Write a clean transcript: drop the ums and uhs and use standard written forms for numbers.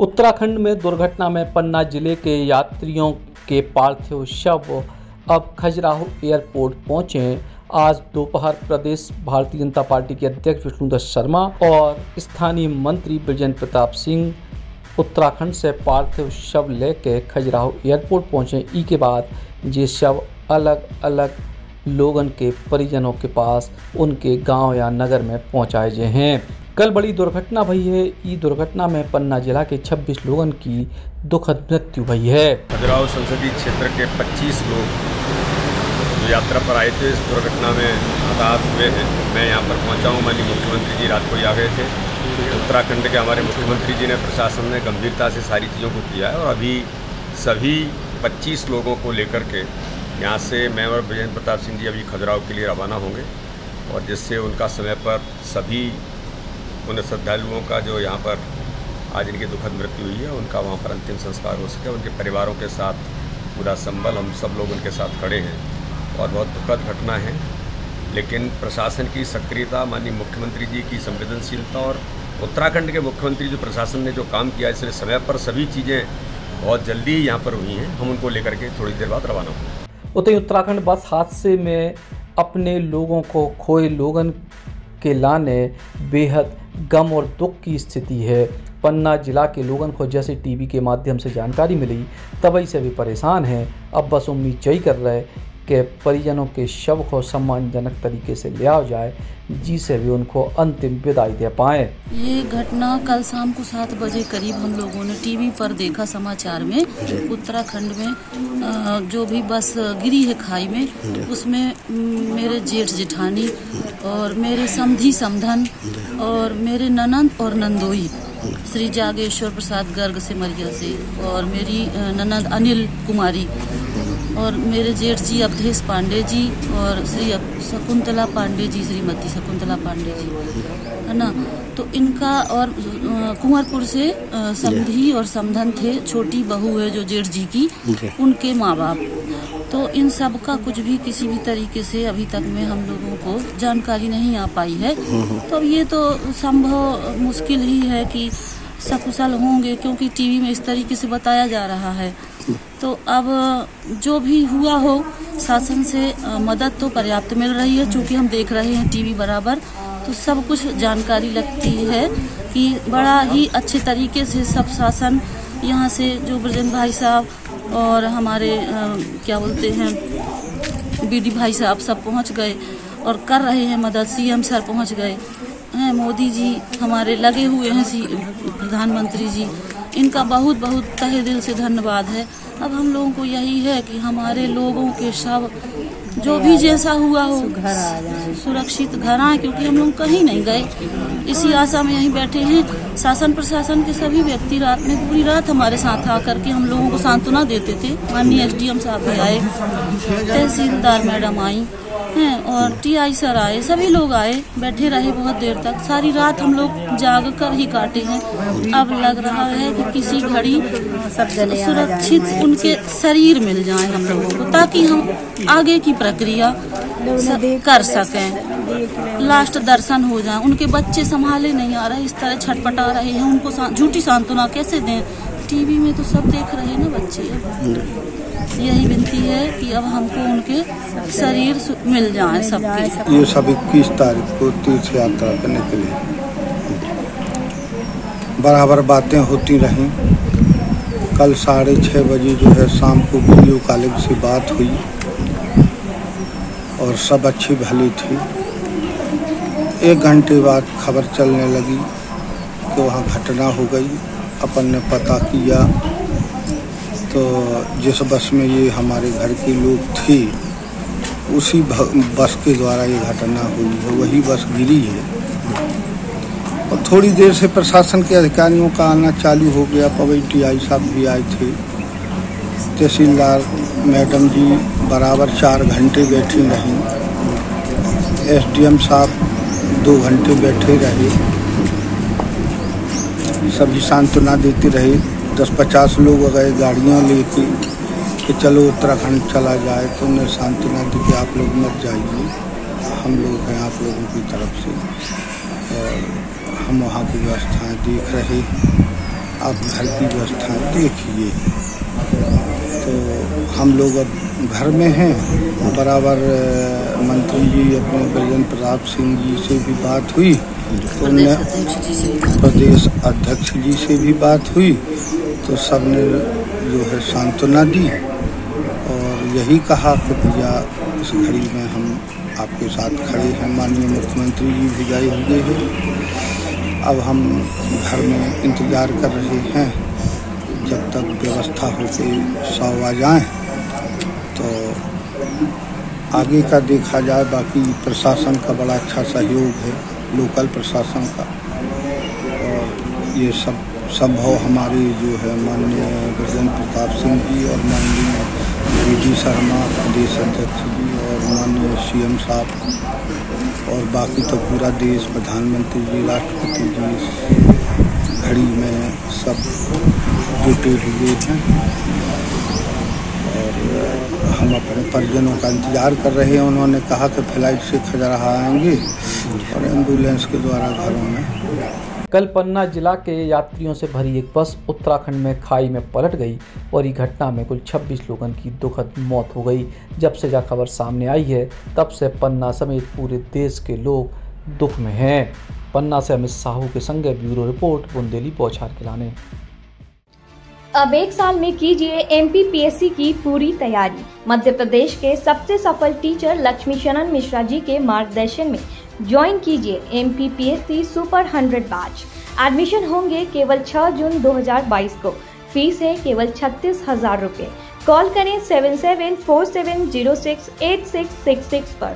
उत्तराखंड में दुर्घटना में पन्ना जिले के यात्रियों के पार्थिव शव अब खजुराहो एयरपोर्ट पहुंचे। आज दोपहर प्रदेश भारतीय जनता पार्टी के अध्यक्ष विष्णुदत्त शर्मा और स्थानीय मंत्री बृजेंद्र प्रताप सिंह उत्तराखंड से पार्थिव शव लेकर खजुराहो एयरपोर्ट पहुंचे। ई के बाद ये शव अलग अलग लोगों के परिजनों के पास उनके गांव या नगर में पहुंचाए गए हैं। कल बड़ी दुर्घटना भई है। ई दुर्घटना में पन्ना जिला के 26 लोगों की दुखद मृत्यु भई है। खजुराहो संसदीय क्षेत्र के 25 लोग जो यात्रा पर आए थे इस दुर्घटना में हताहत हुए हैं। मैं यहाँ पर पहुँचा हूँ। माननीय मुख्यमंत्री जी रात को ही आ गए थे। उत्तराखंड के हमारे मुख्यमंत्री जी ने प्रशासन ने गंभीरता से सारी चीज़ों को किया है और अभी सभी 25 लोगों को लेकर के यहाँ से मैं और बृजेंद्र प्रताप सिंह जी अभी खजुराहो के लिए रवाना होंगे और जिससे उनका समय पर सभी उन श्रद्धालुओं का जो यहाँ पर आज इनकी दुखद मृत्यु हुई है उनका वहाँ पर अंतिम संस्कार हो सके। उनके परिवारों के साथ पूरा संबल हम सब लोग उनके साथ खड़े हैं और बहुत दुखद घटना है। लेकिन प्रशासन की सक्रियता, माननीय मुख्यमंत्री जी की संवेदनशीलता और उत्तराखंड के मुख्यमंत्री जो प्रशासन ने जो काम किया इसलिए समय पर सभी चीज़ें बहुत जल्दी यहाँ पर हुई हैं। हम उनको लेकर के थोड़ी देर बाद रवाना होंगे। उतनी उत्तराखंड बस हादसे में अपने लोगों को खोए लोगों के लाने बेहद गम और दुख की स्थिति है। पन्ना जिला के लोगों को जैसे टीवी के माध्यम से जानकारी मिली तभी से भी परेशान हैं। अब बस उम्मीद यही कर रहे कि परिजनों के शव को सम्मानजनक तरीके से ले आओ जाए जिससे भी उनको अंतिम विदाई दे पाएँ। ये घटना कल शाम को 7 बजे करीब हम लोगों ने टीवी पर देखा समाचार में। उत्तराखंड में जो भी बस गिरी है खाई में उसमें मेरे जेठ जेठानी और मेरे समधी समधन और मेरे ननंद और नंदोई श्री जागेश्वर प्रसाद गर्ग से मरिया से और मेरी ननंद अनिल कुमारी और मेरे जेठ जी अवधेश पांडे जी और श्री शकुंतला पांडे जी, श्रीमती शकुंतला पांडे जी, है ना। तो इनका और कुंवरपुर से समधी और समधन थे। छोटी बहू है जो जेठ जी की, उनके माँ बाप। तो इन सब का कुछ भी किसी भी तरीके से अभी तक में हम लोगों को जानकारी नहीं आ पाई है। तो ये तो संभव मुश्किल ही है कि सकुशल होंगे क्योंकि टीवी में इस तरीके से बताया जा रहा है। तो अब जो भी हुआ हो शासन से मदद तो पर्याप्त मिल रही है। चूँकि हम देख रहे हैं टीवी बराबर तो सब कुछ जानकारी लगती है कि बड़ा ही अच्छे तरीके से सब शासन यहाँ से जो बृजेंद्र भाई साहब और हमारे क्या बोलते हैं बीडी भाई साहब सब पहुँच गए और कर रहे हैं मदद। सीएम सर पहुँच गए हैं, मोदी जी हमारे लगे हुए हैं, प्रधानमंत्री जी, इनका बहुत बहुत तहे दिल से धन्यवाद है। अब हम लोगों को यही है कि हमारे लोगों के शव जो भी जैसा हुआ हो सुरक्षित घर आए क्योंकि हम लोग कहीं नहीं गए। इसी आशा में यहीं बैठे हैं। शासन प्रशासन के सभी व्यक्ति रात में पूरी रात हमारे साथ आकर के हम लोगों को सांत्वना देते थे। माननीय एसडीएम साहब भी आए, तहसीलदार मैडम आई हैं और टीआई सर आए, सभी लोग आए, बैठे रहे बहुत देर तक। सारी रात हम लोग जाग कर ही काटे हैं। अब लग रहा है कि किसी घड़ी सुरक्षित उनके शरीर मिल जाए हम लोगों को ताकि हम आगे की प्रक्रिया कर सकें, लास्ट दर्शन हो जाए। उनके बच्चे संभाले नहीं आ रहे, इस तरह छटपटा रहे हैं। उनको झूठी सांत्वना कैसे दें? टीवी में तो सब देख रहे हैं ना बच्चे। यही विनती है कि अब हमको उनके शरीर मिल जाए सबके। ये सब 21 तारीख को तीर्थ यात्रा पर निकले। बराबर बातें होती रहीं। कल 6:30 बजे जो है शाम को वीडियो कॉलिंग से बात हुई और सब अच्छी भली थी। 1 घंटे बाद खबर चलने लगी कि वहाँ घटना हो गई। अपन ने पता किया तो जिस बस में ये हमारे घर के लोग थे उसी बस के द्वारा ये घटना हुई है, वही बस गिरी है। और थोड़ी देर से प्रशासन के अधिकारियों का आना चालू हो गया। पवई टीआई साहब भी आए थे, तहसीलदार मैडम जी बराबर 4 घंटे बैठी रहीं, एसडीएम साहब 2 घंटे बैठे रहे, सभी सांत्वना देते रहे। 10-50 लोग गए गाड़ियाँ लेके कि चलो उत्तराखंड चला जाए तो उन्हें सांत्वना दी कि आप लोग मत जाइए, हम लोग हैं आप लोगों की तरफ से और हम वहाँ की व्यवस्थाएं देख रहे। आप घर की व्यवस्थाएं देखिए। तो हम लोग अब घर में हैं। बराबर मंत्री जी अपने ब्रजेंद्र प्रताप सिंह जी से भी बात हुई, तो प्रदेश अध्यक्ष जी से भी बात हुई, तो सब ने जो है सांत्वना दी और यही कहा कि भैया इस घड़ी में हम आपके साथ खड़े हैं। माननीय मुख्यमंत्री जी भी गए हुए हैं। अब हम घर में इंतज़ार कर रहे हैं जब तक व्यवस्था होके 100 आ जाएँ तो आगे का देखा जाए। बाकी प्रशासन का बड़ा अच्छा सहयोग है, लोकल प्रशासन का, और ये सब संभव हमारे जो है माननीय ब्रजेंद्र प्रताप सिंह जी और माननीय वी.डी. शर्मा प्रदेश अध्यक्ष जी और माननीय CM साहब और बाकी तो पूरा देश, प्रधानमंत्री जी, राष्ट्रपति जी इस घड़ी में सब जुटे हुए हैं और हम अपने परिजनों का इंतज़ार कर रहे हैं। उन्होंने कहा कि फ्लाइट से खजुराहो आएंगे और एम्बुलेंस के द्वारा घरों में। कल पन्ना जिला के यात्रियों से भरी एक बस उत्तराखंड में खाई में पलट गई और इस घटना में कुल 26 लोगों की दुखद मौत हो गई। जब से यह खबर सामने आई है तब से पन्ना समेत पूरे देश के लोग दुख में हैं। पन्ना से अमित साहू के संग ब्यूरो रिपोर्ट, बुंदेली बौछार खिलाने। अब एक साल में कीजिए MPPSC की पूरी तैयारी। मध्य प्रदेश के सबसे सफल टीचर लक्ष्मी शरण मिश्रा जी के मार्गदर्शन में ज्वाइन कीजिए MPPSC सुपर 100 बैच। एडमिशन होंगे केवल 6 जून 2022 को। फीस है केवल 36,000 रुपये। कॉल करें 7747068666 पर।